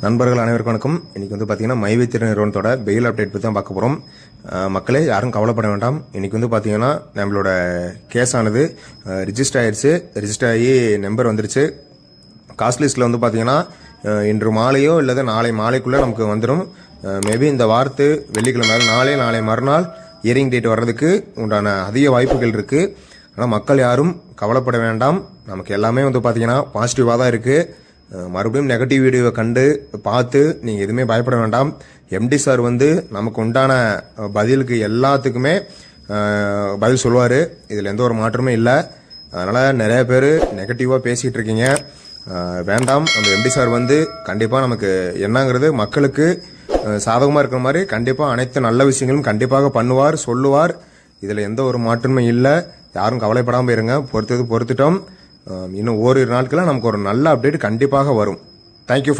நண்பர்கள் அனைவருக்கும் வணக்கம். இன்னைக்கு பார்த்தீங்கன்னா மைவித்திர நிறுவனத்தோட பெயில் அப்டேட் பற்றி தான் பார்க்க போகிறோம். மக்களே யாரும் கவலைப்பட வேண்டாம். இன்னைக்கு பார்த்தீங்கன்னா நம்மளோட கேஸ் ஆனது ரிஜிஸ்டர் ஆயிடுச்சு. ரிஜிஸ்டர் ஆகி நம்பர் வந்துருச்சு. காஸ்ட் லிஸ்ட்டில் பார்த்தீங்கன்னா இன்று மாலையோ இல்லை நாளை மாலைக்குள்ளே நமக்கு வந்துடும். மேபி இந்த வாரத்து வெள்ளிக்கிழமை நாளை மறுநாள் ஹியரிங் டேட் வர்றதுக்கு உண்டான அதிக வாய்ப்புகள் இருக்குது. ஆனால் மக்கள் யாரும் கவலைப்பட வேண்டாம். நமக்கு எல்லாமே பார்த்தீங்கன்னா பாசிட்டிவாக தான் இருக்குது. மறுபடியும் நெகட்டிவ் வீடியோவை பார்த்து நீங்கள் எதுவுமே பயப்பட வேண்டாம். எம்டி சார் நமக்கு உண்டான பதிலுக்கு எல்லாத்துக்குமே பதில் சொல்லுவார். இதில் எந்த ஒரு மாற்றமே இல்லை. அதனால் நிறைய பேர் நெகட்டிவாக பேசிகிட்டு இருக்கீங்க. வேண்டாம். அந்த எம்டி சார் கண்டிப்பாக நமக்கு என்னங்கிறது மக்களுக்கு சாதகமாக இருக்கிற மாதிரி கண்டிப்பாக அனைத்து நல்ல விஷயங்களும் கண்டிப்பாக பண்ணுவார், சொல்லுவார். இதில் எந்த ஒரு மாற்றமே இல்லை. யாரும் கவலைப்படாமல் இருங்க. பொறுத்துட்டோம். இன்னும் ஓரிரு நாட்களில் நமக்கு ஒரு நல்ல அப்டேட் கண்டிப்பாக வரும். தேங்க்யூ.